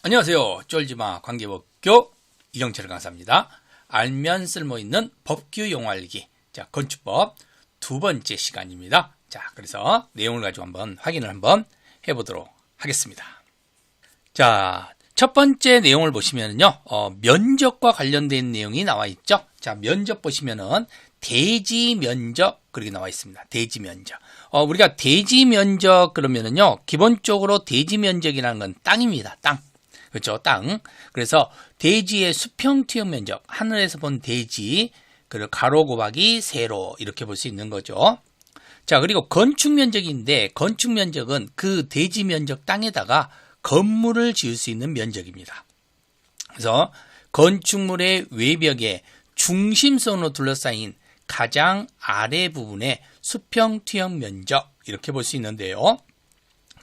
안녕하세요. 쫄지마 관계법교 이정철 강사입니다. 알면 쓸모있는 법규 용어 알기. 자, 건축법 두 번째 시간입니다. 자, 그래서 내용을 가지고 한번 확인을 한번 해보도록 하겠습니다. 자, 첫 번째 내용을 보시면요, 면적과 관련된 내용이 나와 있죠. 자, 면적 보시면은 대지 면적 그렇게 나와 있습니다. 대지 면적. 우리가 대지 면적 그러면은요, 기본적으로 대지 면적이라는 건 땅입니다. 땅. 그렇죠, 땅. 그래서 대지의 수평 투영 면적, 하늘에서 본 대지, 그리고 가로 곱하기 세로 이렇게 볼 수 있는 거죠. 자, 그리고 건축 면적인데 건축 면적은 그 대지 면적 땅에다가 건물을 지을 수 있는 면적입니다. 그래서 건축물의 외벽에 중심선으로 둘러싸인 가장 아래 부분의 수평 투영 면적 이렇게 볼 수 있는데요.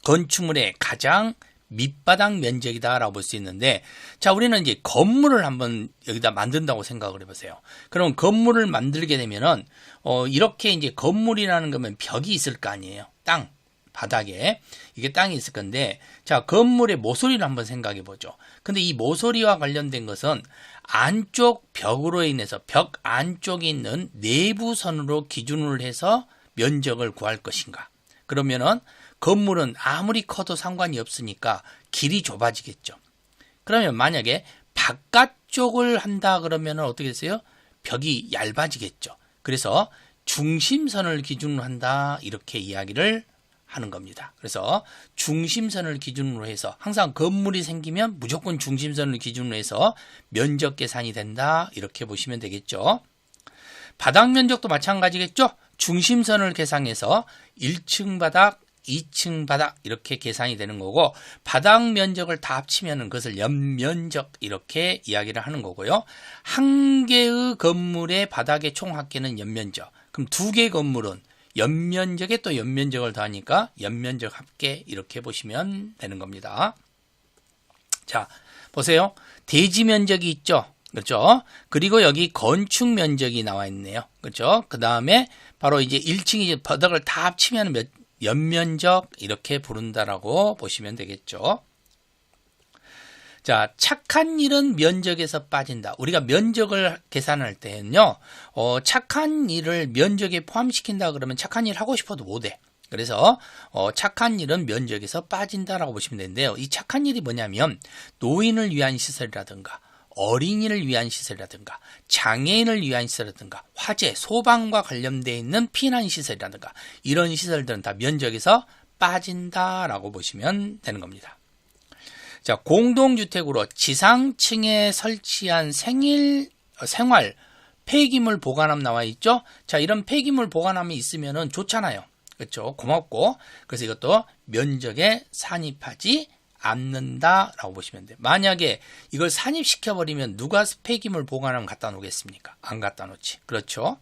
건축물의 가장 밑바닥 면적이다라고 볼 수 있는데, 자, 우리는 이제 건물을 한번 여기다 만든다고 생각을 해보세요. 그럼 건물을 만들게 되면은 이렇게 이제 건물이라는 거면 벽이 있을 거 아니에요. 땅 바닥에 이게 땅이 있을 건데, 자, 건물의 모서리를 한번 생각해 보죠. 근데 이 모서리와 관련된 것은 안쪽 벽으로 인해서 벽 안쪽에 있는 내부선으로 기준을 해서 면적을 구할 것인가? 그러면은 건물은 아무리 커도 상관이 없으니까 길이 좁아지겠죠. 그러면 만약에 바깥쪽을 한다 그러면 어떻게 됐어요? 벽이 얇아지겠죠. 그래서 중심선을 기준으로 한다 이렇게 이야기를 하는 겁니다. 그래서 중심선을 기준으로 해서 항상 건물이 생기면 무조건 중심선을 기준으로 해서 면적 계산이 된다 이렇게 보시면 되겠죠. 바닥 면적도 마찬가지겠죠. 중심선을 계산해서 1층 바닥 2층 바닥 이렇게 계산이 되는 거고, 바닥 면적을 다 합치면 그것을 연면적 이렇게 이야기를 하는 거고요. 한 개의 건물의 바닥의 총 합계는 연면적. 그럼 두 개의 건물은 연면적에 또 연면적을 더하니까 연면적 합계 이렇게 보시면 되는 겁니다. 자, 보세요. 대지 면적이 있죠. 그렇죠? 그리고 여기 건축 면적이 나와 있네요. 그렇죠? 그 다음에 바로 이제 1층이 바닥을 다 합치면 연면적 이렇게 부른다라고 보시면 되겠죠. 자, 착한 일은 면적에서 빠진다. 우리가 면적을 계산할 때는요, 착한 일을 면적에 포함시킨다 그러면 착한 일 하고 싶어도 못해. 그래서 착한 일은 면적에서 빠진다라고 보시면 되는데요. 이 착한 일이 뭐냐면 노인을 위한 시설이라든가 어린이를 위한 시설이라든가 장애인을 위한 시설이라든가 화재, 소방과 관련되어 있는 피난시설이라든가 이런 시설들은 다 면적에서 빠진다라고 보시면 되는 겁니다. 자, 공동주택으로 지상층에 설치한 생활 폐기물 보관함 나와 있죠. 자, 이런 폐기물 보관함이 있으면 좋잖아요. 그렇죠? 고맙고, 그래서 이것도 면적에 산입하지 않는다라고 보시면 돼요. 만약에 이걸 산입시켜버리면 누가 폐기물 보관함 갖다 놓겠습니까? 안 갖다 놓지. 그렇죠?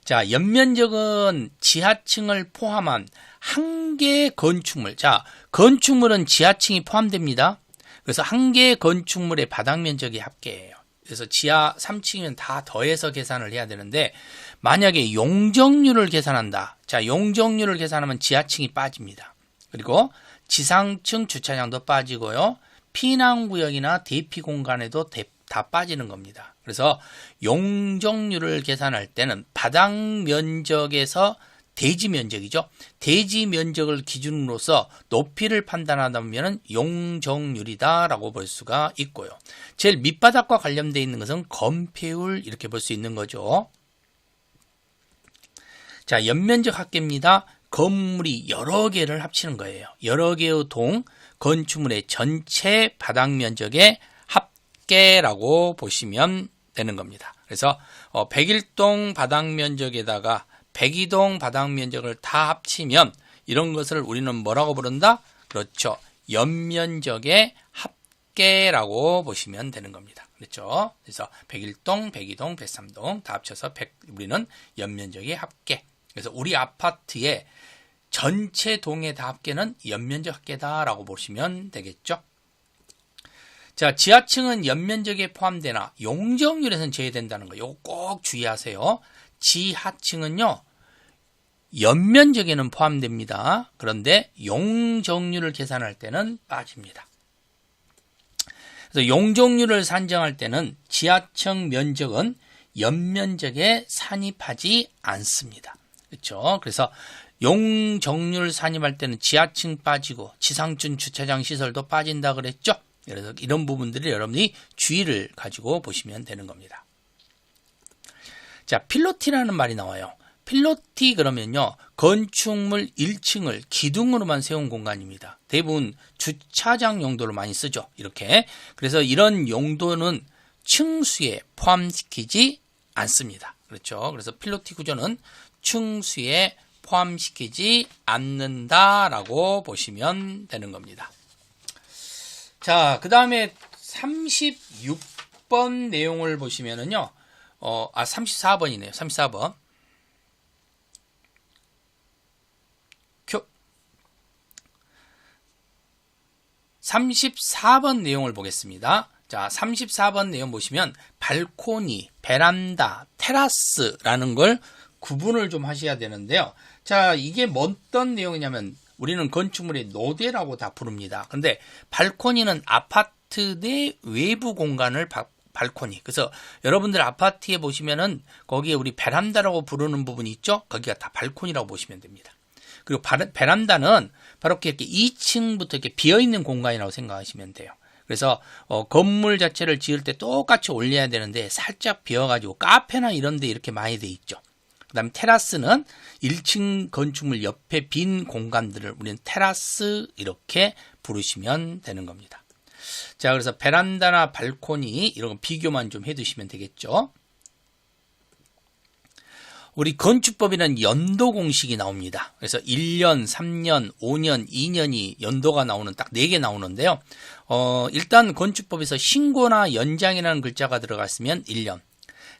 자, 연면적은 지하층을 포함한 한 개의 건축물. 자, 건축물은 지하층이 포함됩니다. 그래서 한 개의 건축물의 바닥 면적이 합계예요. 그래서 지하 3층이면 다 더해서 계산을 해야 되는데, 만약에 용적률을 계산한다. 자, 용적률을 계산하면 지하층이 빠집니다. 그리고 지상층 주차장도 빠지고요. 피난구역이나 대피공간에도 다 빠지는 겁니다. 그래서 용적률을 계산할 때는 바닥 면적에서 대지 면적이죠. 대지 면적을 기준으로서 높이를 판단하다면 용적률이다라고 볼 수가 있고요. 제일 밑바닥과 관련되어 있는 것은 건폐율 이렇게 볼 수 있는 거죠. 자, 연면적 합계입니다. 건물이 여러 개를 합치는 거예요. 여러 개의 건축물의 전체 바닥 면적의 합계라고 보시면 되는 겁니다. 그래서 101동 바닥 면적에다가 102동 바닥 면적을 다 합치면 이런 것을 우리는 뭐라고 부른다? 그렇죠. 연면적의 합계라고 보시면 되는 겁니다. 그렇죠? 그래서 101동, 102동, 103동 다 합쳐서 우리는 연면적의 합계. 그래서 우리 아파트의 전체 동의 다 합계는 연면적 합계다라고 보시면 되겠죠. 자, 지하층은 연면적에 포함되나 용적률에서는 제외된다는 거. 이거 꼭 주의하세요. 지하층은요, 연면적에는 포함됩니다. 그런데 용적률을 계산할 때는 빠집니다. 그래서 용적률을 산정할 때는 지하층 면적은 연면적에 산입하지 않습니다. 그렇죠? 그래서 용적률 산입할 때는 지하층 빠지고 지상층 주차장 시설도 빠진다 그랬죠? 그래서 이런 부분들을 여러분이 주의를 가지고 보시면 되는 겁니다. 자, 필로티라는 말이 나와요. 필로티 그러면요, 건축물 1층을 기둥으로만 세운 공간입니다. 대부분 주차장 용도로 많이 쓰죠. 이렇게. 그래서 이런 용도는 층수에 포함시키지 않습니다. 그렇죠. 그래서 필로티 구조는 층수에 포함시키지 않는다라고 보시면 되는 겁니다. 자, 그 다음에 36번 내용을 보시면은요, 34번이네요. 34번. 34번 내용을 보겠습니다. 자, 34번 내용 보시면 발코니, 베란다, 테라스라는 걸 구분을 좀 하셔야 되는데요. 자, 이게 어떤 내용이냐면 우리는 건축물의 노대라고 다 부릅니다. 근데 발코니는 아파트 내 외부 공간을 발코니. 그래서 여러분들 아파트에 보시면은 거기에 우리 베란다라고 부르는 부분이 있죠? 거기가 다 발코니라고 보시면 됩니다. 그리고 베란다는 바로 이렇게 2층부터 이렇게 비어있는 공간이라고 생각하시면 돼요. 그래서 건물 자체를 지을 때 똑같이 올려야 되는데 살짝 비어가지고 카페나 이런 데 이렇게 많이 돼 있죠. 그 다음에 테라스는 1층 건축물 옆에 빈 공간들을 우리는 테라스 이렇게 부르시면 되는 겁니다. 자, 그래서 베란다나 발코니 이런 거 비교만 좀 해두시면 되겠죠. 우리 건축법에는 연도 공식이 나옵니다. 그래서 1년, 3년, 5년, 2년이 연도가 나오는 딱 4개 나오는데요. 일단 건축법에서 신고나 연장이라는 글자가 들어갔으면 1년,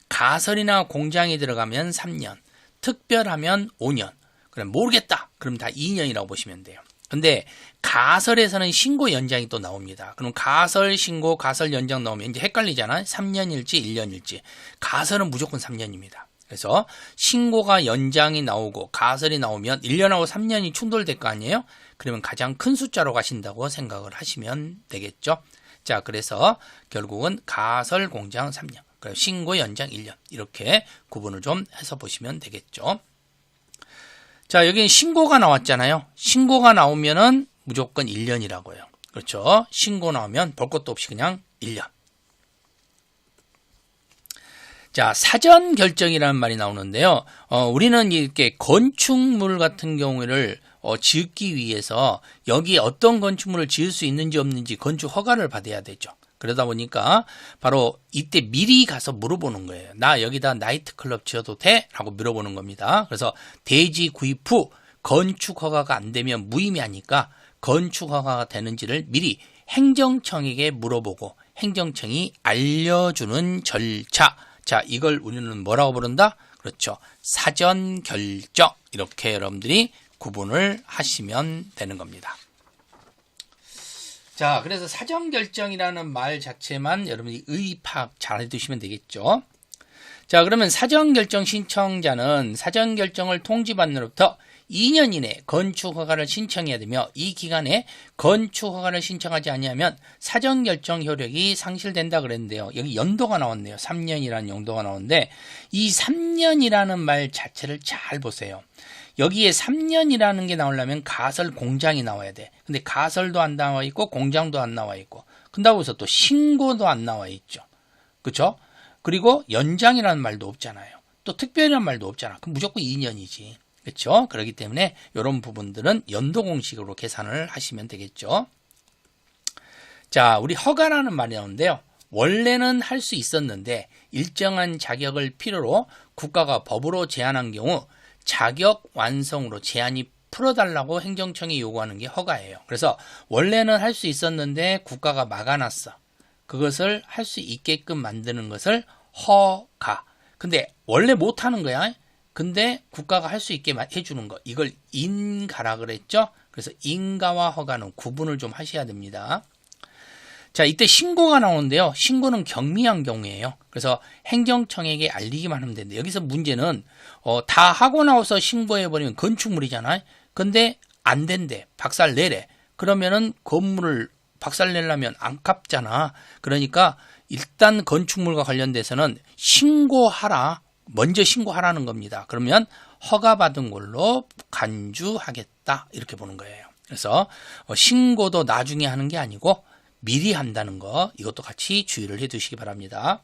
가설이나 공장이 들어가면 3년, 특별하면 5년, 그럼 모르겠다. 그럼 다 2년이라고 보시면 돼요. 근데 가설에서는 신고 연장이 또 나옵니다. 그럼 가설 신고, 가설 연장 나오면 이제 헷갈리잖아요. 3년일지 1년일지. 가설은 무조건 3년입니다. 그래서 신고가 연장이 나오고 가설이 나오면 1년하고 3년이 충돌될 거 아니에요? 그러면 가장 큰 숫자로 가신다고 생각을 하시면 되겠죠. 자, 그래서 결국은 가설 공장 3년, 그리고 신고 연장 1년 이렇게 구분을 좀 해서 보시면 되겠죠. 자, 여기는 신고가 나왔잖아요. 신고가 나오면은 무조건 1년이라고요. 그렇죠. 신고 나오면 볼 것도 없이 그냥 1년. 자, 사전 결정이라는 말이 나오는데요. 우리는 이렇게 건축물 같은 경우를 짓기 위해서 여기에 어떤 건축물을 지을 수 있는지 없는지 건축 허가를 받아야 되죠. 그러다 보니까 바로 이때 미리 가서 물어보는 거예요. 나 여기다 나이트클럽 지어도 돼? 라고 물어보는 겁니다. 그래서 대지 구입 후 건축 허가가 안 되면 무의미하니까 건축 허가가 되는지를 미리 행정청에게 물어보고 행정청이 알려주는 절차. 자, 이걸 우리는 뭐라고 부른다? 그렇죠. 사전 결정. 이렇게 여러분들이 구분을 하시면 되는 겁니다. 자, 그래서 사전 결정이라는 말 자체만 여러분이 의파악 잘 해두시면 되겠죠. 자, 그러면 사전 결정 신청자는 사전 결정을 통지받는 날부터 2년 이내 건축 허가를 신청해야 되며 이 기간에 건축 허가를 신청하지 않으면 사전 결정 효력이 상실된다 그랬는데요. 여기 연도가 나왔네요. 3년이라는 연도가 나오는데 이 3년이라는 말 자체를 잘 보세요. 여기에 3년이라는 게 나오려면 가설 공장이 나와야 돼. 근데 가설도 안 나와 있고 공장도 안 나와 있고 그런다고 해서 또 신고도 안 나와 있죠. 그렇죠? 그리고 연장이라는 말도 없잖아요. 또 특별이라는 말도 없잖아. 그럼 무조건 2년이지. 그렇죠? 그렇기 때문에 이런 부분들은 연도 공식으로 계산을 하시면 되겠죠. 자, 우리 허가라는 말이 나오는데요. 원래는 할 수 있었는데 일정한 자격을 필요로 국가가 법으로 제한한 경우 자격 완성으로 제한이 풀어달라고 행정청이 요구하는 게 허가예요. 그래서 원래는 할 수 있었는데 국가가 막아놨어. 그것을 할 수 있게끔 만드는 것을 허가. 근데 원래 못하는 거야. 근데 국가가 할 수 있게 해주는 거. 이걸 인가라 그랬죠. 그래서 인가와 허가는 구분을 좀 하셔야 됩니다. 자, 이때 신고가 나오는데요. 신고는 경미한 경우예요. 그래서 행정청에게 알리기만 하면 되는데 여기서 문제는 다 하고 나와서 신고해버리면 건축물이잖아요. 근데 안 된대. 박살 내래. 그러면은 건물을 박살 내려면 안 갚잖아. 그러니까 일단 건축물과 관련돼서는 신고하라. 먼저 신고하라는 겁니다. 그러면 허가받은 걸로 간주하겠다. 이렇게 보는 거예요. 그래서 신고도 나중에 하는 게 아니고 미리 한다는 거, 이것도 같이 주의를 해 두시기 바랍니다.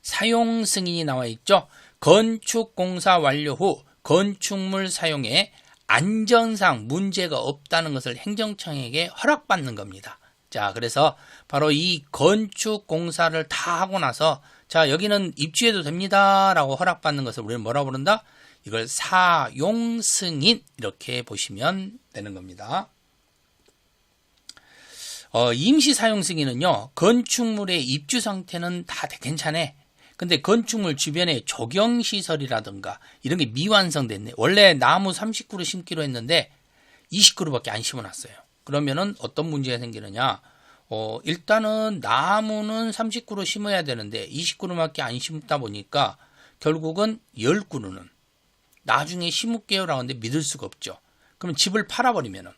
사용 승인이 나와 있죠. 건축공사 완료 후 건축물 사용에 안전상 문제가 없다는 것을 행정청에게 허락받는 겁니다. 자, 그래서 바로 이 건축공사를 다 하고 나서 자, 여기는 입주해도 됩니다 라고 허락받는 것을 우리는 뭐라고 부른다? 이걸 사용 승인 이렇게 보시면 되는 겁니다. 임시 사용 승인은요, 건축물의 입주 상태는 다 괜찮아. 근데 건축물 주변에 조경시설이라든가 이런 게 미완성됐네. 원래 나무 30그루 심기로 했는데 20그루밖에 안 심어놨어요. 그러면은 어떤 문제가 생기느냐? 일단은 나무는 30그루 심어야 되는데 20그루밖에 안 심다 보니까 결국은 10그루는 나중에 심을게요라고 하는데 믿을 수가 없죠. 그럼 집을 팔아버리면은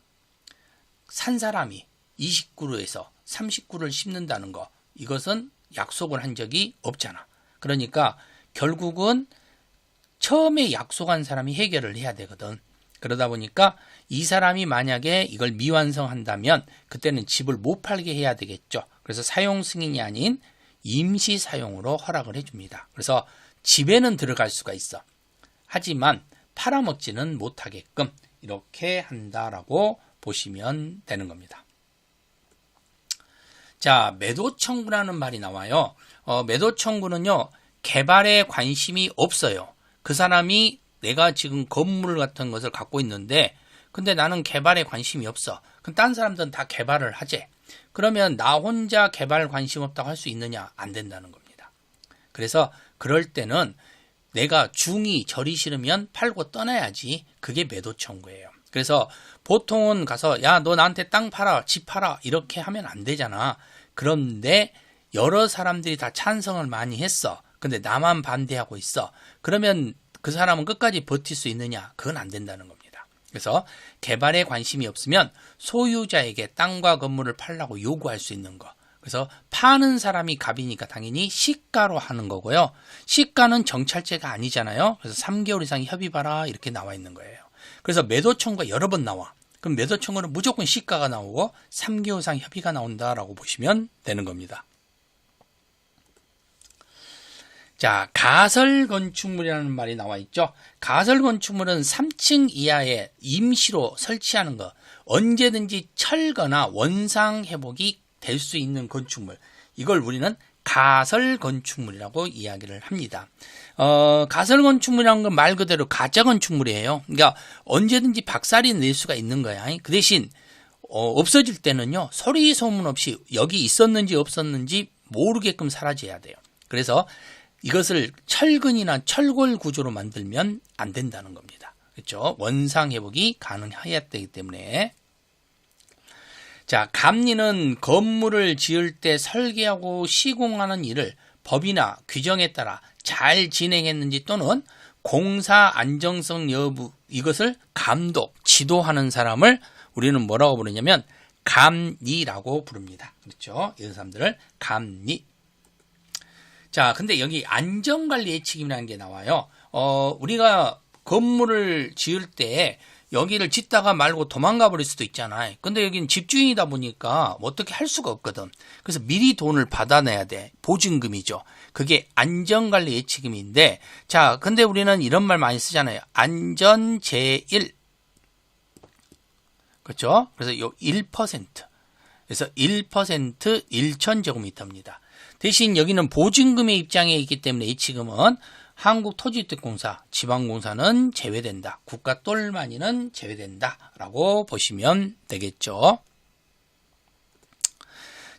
산 사람이 20그루에서 30그루를 심는다는 거, 이것은 약속을 한 적이 없잖아. 그러니까 결국은 처음에 약속한 사람이 해결을 해야 되거든. 그러다 보니까 이 사람이 만약에 이걸 미완성한다면 그때는 집을 못 팔게 해야 되겠죠. 그래서 사용 승인이 아닌 임시 사용으로 허락을 해줍니다. 그래서 집에는 들어갈 수가 있어. 하지만 팔아먹지는 못하게끔 이렇게 한다라고 보시면 되는 겁니다. 자, 매도 청구라는 말이 나와요. 매도 청구는요, 개발에 관심이 없어요. 그 사람이 내가 지금 건물 같은 것을 갖고 있는데 근데 나는 개발에 관심이 없어. 그럼 다른 사람들은 다 개발을 하지. 그러면 나 혼자 개발 관심 없다고 할 수 있느냐? 안 된다는 겁니다. 그래서 그럴 때는 내가 중이 절이 싫으면 팔고 떠나야지. 그게 매도 청구예요. 그래서 보통은 가서 야, 너 나한테 땅 팔아, 집 팔아 이렇게 하면 안 되잖아. 그런데 여러 사람들이 다 찬성을 많이 했어. 근데 나만 반대하고 있어. 그러면 그 사람은 끝까지 버틸 수 있느냐? 그건 안 된다는 겁니다. 그래서 개발에 관심이 없으면 소유자에게 땅과 건물을 팔라고 요구할 수 있는 거. 그래서 파는 사람이 갑이니까 당연히 시가로 하는 거고요. 시가는 정찰제가 아니잖아요. 그래서 3개월 이상 협의봐라 이렇게 나와 있는 거예요. 그래서 매도 청구가 여러 번 나와. 그럼 매도 청구는 무조건 시가가 나오고 3개월 이상 협의가 나온다라고 보시면 되는 겁니다. 자, 가설 건축물이라는 말이 나와 있죠. 가설 건축물은 3층 이하에 임시로 설치하는 거, 언제든지 철거나 원상 회복이 될 수 있는 건축물, 이걸 우리는 가설 건축물이라고 이야기를 합니다. 가설 건축물이라는 건 말 그대로 가짜 건축물이에요. 그러니까 언제든지 박살이 낼 수가 있는 거야. 그 대신 없어질 때는요, 소리 소문 없이 여기 있었는지 없었는지 모르게끔 사라져야 돼요. 그래서 이것을 철근이나 철골 구조로 만들면 안 된다는 겁니다. 그렇죠? 원상 회복이 가능해야 되기 때문에. 자, 감리는 건물을 지을 때 설계하고 시공하는 일을 법이나 규정에 따라 잘 진행했는지 또는 공사 안정성 여부, 이것을 감독, 지도하는 사람을 우리는 뭐라고 부르냐면 감리라고 부릅니다. 그렇죠? 이런 사람들을 감리. 자, 근데 여기 안전관리 예측이라는 게 나와요. 우리가 건물을 지을 때 여기를 짓다가 말고 도망가 버릴 수도 있잖아요. 근데 여기는 집주인이다 보니까 어떻게 할 수가 없거든. 그래서 미리 돈을 받아내야 돼. 보증금이죠. 그게 안전관리 예측금인데, 자, 근데 우리는 이런 말 많이 쓰잖아요. 안전제일. 그렇죠? 그래서 요 1%. 그래서 1% 1,000제곱미터입니다. 대신 여기는 보증금의 입장에 있기 때문에 예치금은 한국토지주택공사, 지방공사는 제외된다. 국가똘마니는 제외된다라고 보시면 되겠죠.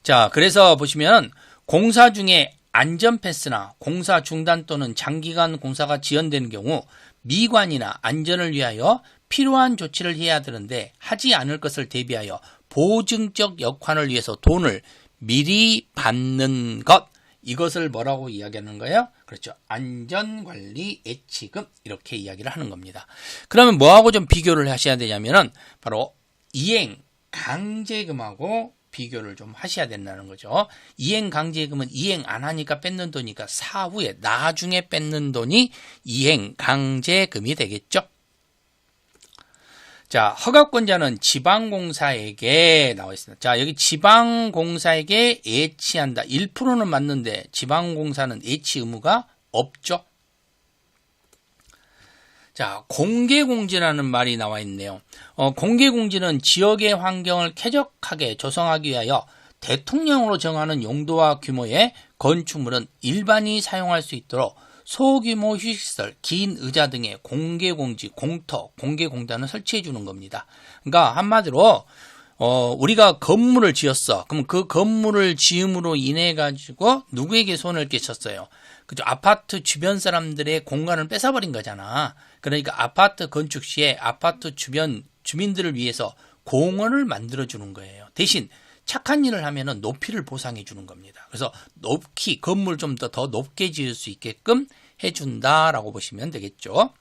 자, 그래서 보시면 공사 중에 안전패스나 공사 중단 또는 장기간 공사가 지연되는 경우 미관이나 안전을 위하여 필요한 조치를 해야 되는데 하지 않을 것을 대비하여 보증적 역할을 위해서 돈을 미리 받는 것, 이것을 뭐라고 이야기하는 거예요? 그렇죠. 안전관리 예치금, 이렇게 이야기를 하는 겁니다. 그러면 뭐하고 좀 비교를 하셔야 되냐면은 바로 이행 강제금하고 비교를 좀 하셔야 된다는 거죠. 이행 강제금은 이행 안 하니까 뺏는 돈이니까 사후에 나중에 뺏는 돈이 이행 강제금이 되겠죠. 자, 허가권자는 지방공사에게 나와 있습니다. 자, 여기 지방공사에게 예치한다. 1%는 맞는데 지방공사는 예치 의무가 없죠. 자, 공개공지라는 말이 나와 있네요. 공개공지는 지역의 환경을 쾌적하게 조성하기 위하여 대통령으로 정하는 용도와 규모의 건축물은 일반이 사용할 수 있도록 소규모 휴식시설, 긴 의자 등의 공개공지, 공터, 공개공단을 설치해 주는 겁니다. 그러니까 한마디로 우리가 건물을 지었어. 그럼 그 건물을 지음으로 인해 가지고 누구에게 손을 끼쳤어요? 그죠? 아파트 주변 사람들의 공간을 뺏어버린 거잖아. 그러니까 아파트 건축 시에 아파트 주변 주민들을 위해서 공원을 만들어 주는 거예요. 대신 착한 일을 하면은 높이를 보상해 주는 겁니다. 그래서 높이 건물 좀 더 높게 지을 수 있게끔 해준다라고 보시면 되겠죠.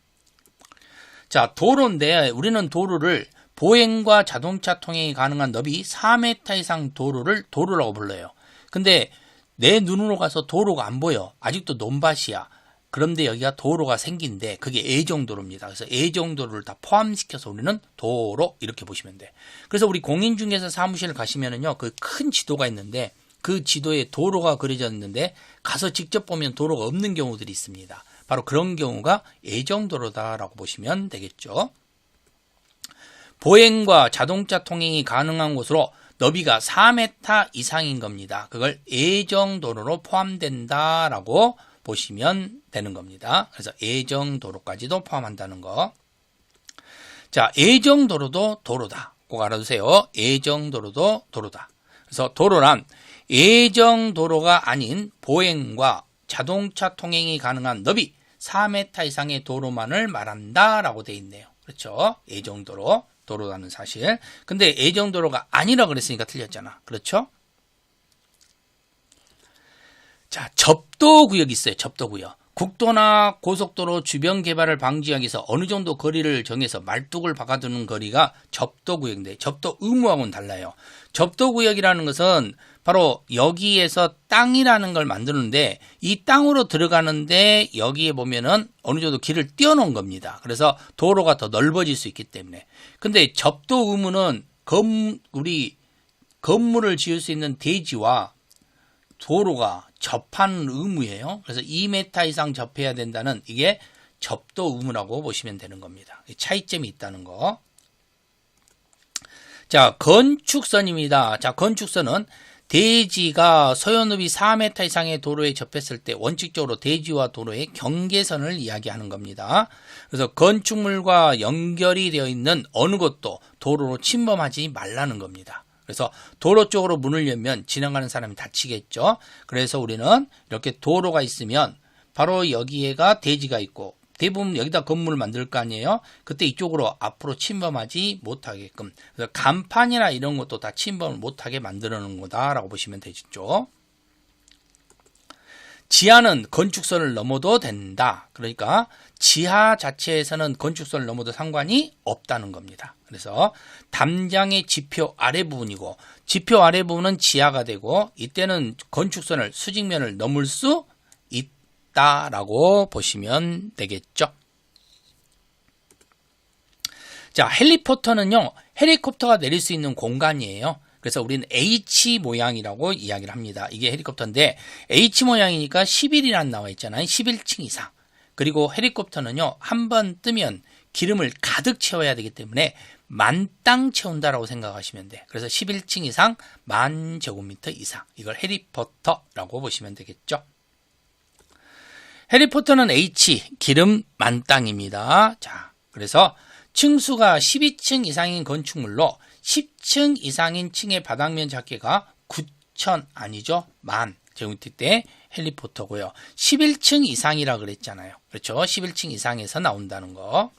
자, 도로인데 우리는 도로를 보행과 자동차 통행이 가능한 너비 4m 이상 도로를 도로라고 불러요. 근데 내 눈으로 가서 도로가 안 보여. 아직도 논밭이야. 그런데 여기가 도로가 생긴데 그게 애정도로입니다. 그래서 애정도로를 다 포함시켜서 우리는 도로 이렇게 보시면 돼. 그래서 우리 공인중개사 사무실 가시면은요, 그 큰 지도가 있는데 그 지도에 도로가 그려져 있는데 가서 직접 보면 도로가 없는 경우들이 있습니다. 바로 그런 경우가 애정도로다라고 보시면 되겠죠. 보행과 자동차 통행이 가능한 곳으로 너비가 4m 이상인 겁니다. 그걸 애정도로로 포함된다라고 보시면 되는 겁니다. 그래서 애정도로까지도 포함한다는 거. 자, 애정도로도 도로다. 꼭 알아두세요. 애정도로도 도로다. 그래서 도로란 애정도로가 아닌 보행과 자동차 통행이 가능한 너비 4m 이상의 도로만을 말한다라고 돼 있네요. 그렇죠? 애정도로, 도로라는 사실. 근데 애정도로가 아니라 그랬으니까 틀렸잖아. 그렇죠? 자, 접도구역이 있어요. 접도구역. 국도나 고속도로 주변 개발을 방지하기 위해서 어느 정도 거리를 정해서 말뚝을 박아두는 거리가 접도구역인데 접도 의무하고는 달라요. 접도구역이라는 것은 바로 여기에서 땅이라는 걸 만드는데 이 땅으로 들어가는데 여기에 보면은 어느 정도 길을 띄워놓은 겁니다. 그래서 도로가 더 넓어질 수 있기 때문에. 근데 접도 의무는 우리 건물을 지을 수 있는 대지와 도로가 접하는 의무예요. 그래서 2m 이상 접해야 된다는 이게 접도 의무라고 보시면 되는 겁니다. 차이점이 있다는 거. 자, 건축선입니다. 자, 건축선은 대지가 소요너비 4m 이상의 도로에 접했을 때 원칙적으로 대지와 도로의 경계선을 이야기하는 겁니다. 그래서 건축물과 연결이 되어 있는 어느 곳도 도로로 침범하지 말라는 겁니다. 그래서 도로 쪽으로 문을 열면 지나가는 사람이 다치겠죠. 그래서 우리는 이렇게 도로가 있으면 바로 여기에가 대지가 있고 대부분 여기다 건물을 만들 거 아니에요. 그때 이쪽으로 앞으로 침범하지 못하게끔. 그래서 간판이나 이런 것도 다 침범을 못하게 만들어 놓은 거다라고 보시면 되죠. 지하는 건축선을 넘어도 된다. 그러니까 지하 자체에서는 건축선을 넘어도 상관이 없다는 겁니다. 그래서 담장의 지표 아래 부분이고 지표 아래 부분은 지하가 되고 이때는 건축선을 수직면을 넘을 수 있다라고 보시면 되겠죠. 자, 헬리포터는요, 헬리콥터가 내릴 수 있는 공간이에요. 그래서 우리는 H 모양이라고 이야기를 합니다. 이게 헬리콥터인데 H 모양이니까 11이란 나와 있잖아요. 11층 이상. 그리고 헬리콥터는요, 한번 뜨면 기름을 가득 채워야 되기 때문에 만땅 채운다라고 생각하시면 돼. 그래서 11층 이상 10,000제곱미터 이상. 이걸 헬리포터라고 보시면 되겠죠. 헬리포터는 H, 기름 만땅입니다. 자, 그래서 층수가 12층 이상인 건축물로 10층 이상인 층의 바닥면 작계가 9,000 아니죠? 10,000 제곱미터 때 헬리포터고요. 11층 이상이라 그랬잖아요. 그렇죠? 11층 이상에서 나온다는 거.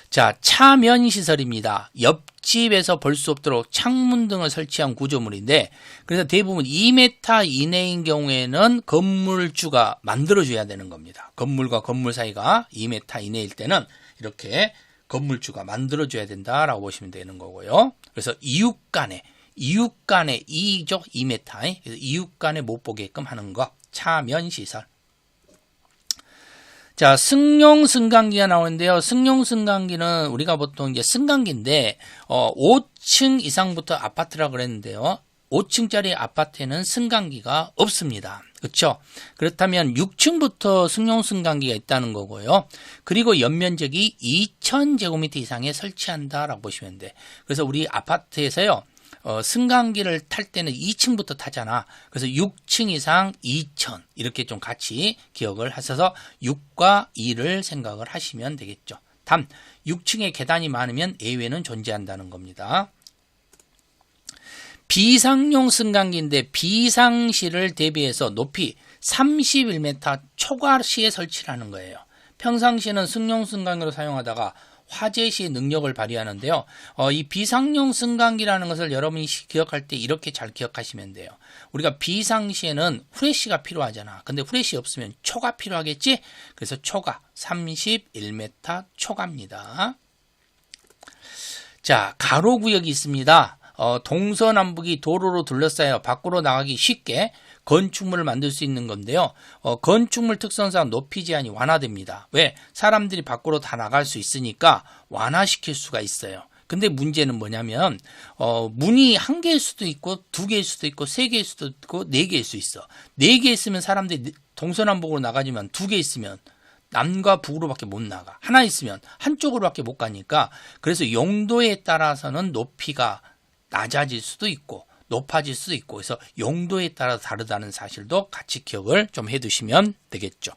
자, 차면 시설입니다. 옆집에서 볼 수 없도록 창문 등을 설치한 구조물인데 그래서 대부분 2m 이내인 경우에는 건물주가 만들어줘야 되는 겁니다. 건물과 건물 사이가 2m 이내일 때는 이렇게 건물주가 만들어줘야 된다라고 보시면 되는 거고요. 그래서 이웃 간의 이익이죠. 2m. 그래서 이웃 간에 못 보게끔 하는 거. 차면시설. 자, 승용 승강기가 나오는데요. 승용 승강기는 우리가 보통 이제 승강기인데 5층 이상부터 아파트라 그랬는데요. 5층짜리 아파트에는 승강기가 없습니다. 그렇죠? 그렇다면 6층부터 승용 승강기가 있다는 거고요. 그리고 연면적이 2000제곱미터 이상에 설치한다라고 보시면 돼. 그래서 우리 아파트에서요. 승강기를 탈 때는 2층부터 타잖아. 그래서 6층 이상 2000 이렇게 좀 같이 기억을 하셔서 6과 2를 생각을 하시면 되겠죠. 단 6층에 계단이 많으면 예외는 존재한다는 겁니다. 비상용 승강기인데 비상시를 대비해서 높이 31m 초과시에 설치를 하는 거예요. 평상시에는 승용 승강기로 사용하다가 화재시 능력을 발휘하는데요. 이 비상용 승강기라는 것을 여러분이 기억할 때 이렇게 잘 기억하시면 돼요. 우리가 비상시에는 후레쉬가 필요하잖아. 근데 후레쉬 없으면 초가 필요하겠지? 그래서 초가 31m 초가입니다. 자, 가로구역이 있습니다. 동서남북이 도로로 둘러싸여 밖으로 나가기 쉽게 건축물을 만들 수 있는 건데요. 건축물 특성상 높이 제한이 완화됩니다. 왜? 사람들이 밖으로 다 나갈 수 있으니까 완화시킬 수가 있어요. 근데 문제는 뭐냐면 문이 1개일 수도 있고 2개일 수도 있고 3개일 수도 있고 4개일 수 있어. 4개 있으면 사람들이 동서남북으로 나가지만 2개 있으면 남과 북으로밖에 못 나가. 하나 있으면 한쪽으로밖에 못 가니까 그래서 용도에 따라서는 높이가 낮아질 수도 있고 높아질 수도 있고 그래서 용도에 따라 다르다는 사실도 같이 기억을 좀 해두시면 되겠죠.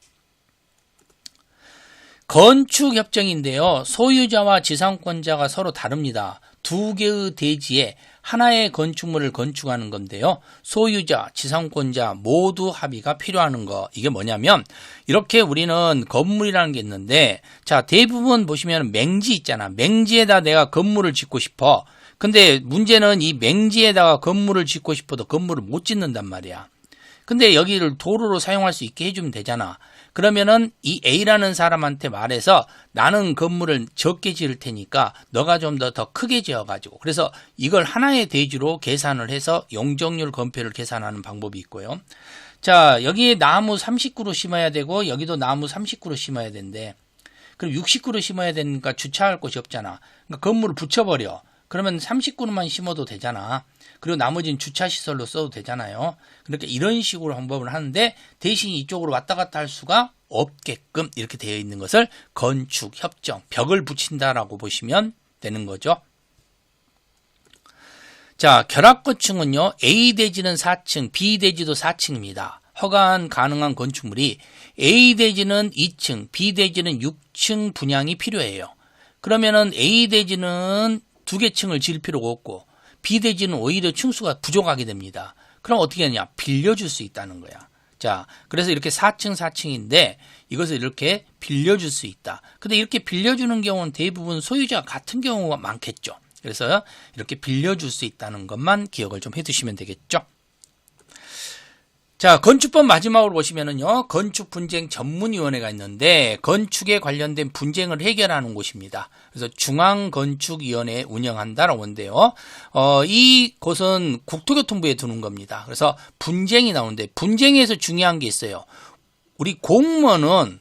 건축협정인데요. 소유자와 지상권자가 서로 다릅니다. 2개의 대지에 하나의 건축물을 건축하는 건데요. 소유자, 지상권자 모두 합의가 필요한 거. 이게 뭐냐면 이렇게 우리는 건물이라는 게 있는데 자, 대부분 보시면 맹지 있잖아. 맹지에다 내가 건물을 짓고 싶어. 근데 문제는 이 맹지에다가 건물을 짓고 싶어도 건물을 못 짓는단 말이야. 근데 여기를 도로로 사용할 수 있게 해주면 되잖아. 그러면은 이 A라는 사람한테 말해서 나는 건물을 적게 지을 테니까 너가 좀 더 크게 지어가지고 그래서 이걸 하나의 대지로 계산을 해서 용적률 건폐를 계산하는 방법이 있고요. 자, 여기에 나무 30그루 심어야 되고 여기도 나무 30그루 심어야 된대. 그럼 60그루 심어야 되니까 주차할 곳이 없잖아. 그러니까 건물을 붙여버려. 그러면 30그루만 심어도 되잖아. 그리고 나머지는 주차시설로 써도 되잖아요. 그러니까 이런 식으로 방법을 하는데 대신 이쪽으로 왔다 갔다 할 수가 없게끔 이렇게 되어 있는 것을 건축협정, 벽을 붙인다라고 보시면 되는 거죠. 자, 결합건축은요. A대지는 4층, B대지도 4층입니다. 허가한 가능한 건축물이 A대지는 2층, B대지는 6층 분양이 필요해요. 그러면은 A대지는 2개 층을 지을 필요가 없고 B대지는 오히려 층수가 부족하게 됩니다. 그럼 어떻게 하냐? 빌려줄 수 있다는 거야. 자, 그래서 이렇게 4층, 4층인데 이것을 이렇게 빌려줄 수 있다. 근데 이렇게 빌려주는 경우는 대부분 소유자가 같은 경우가 많겠죠. 그래서 이렇게 빌려줄 수 있다는 것만 기억을 좀 해두시면 되겠죠. 자, 건축법 마지막으로 보시면은요, 건축분쟁전문위원회가 있는데, 건축에 관련된 분쟁을 해결하는 곳입니다. 그래서 중앙건축위원회 운영한다라고 하는데요, 이 곳은 국토교통부에 두는 겁니다. 그래서 분쟁이 나오는데, 분쟁에서 중요한 게 있어요. 우리 공무원은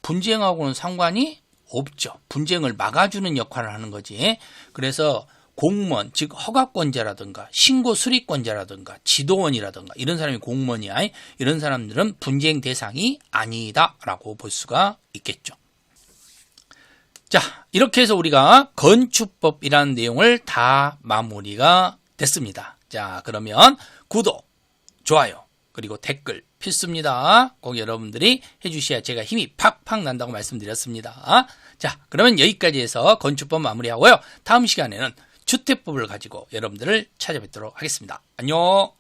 분쟁하고는 상관이 없죠. 분쟁을 막아주는 역할을 하는 거지. 그래서 공무원, 즉 허가권자라든가 신고 수리권자라든가 지도원이라든가 이런 사람이 공무원이야. 이런 사람들은 분쟁 대상이 아니다라고 볼 수가 있겠죠. 자, 이렇게 해서 우리가 건축법이라는 내용을 다 마무리가 됐습니다. 자, 그러면 구독, 좋아요, 그리고 댓글 필수입니다. 꼭 여러분들이 해주셔야 제가 힘이 팍팍 난다고 말씀드렸습니다. 자, 그러면 여기까지 해서 건축법 마무리하고요. 다음 시간에는 주택법을 가지고 여러분들을 찾아뵙도록 하겠습니다. 안녕.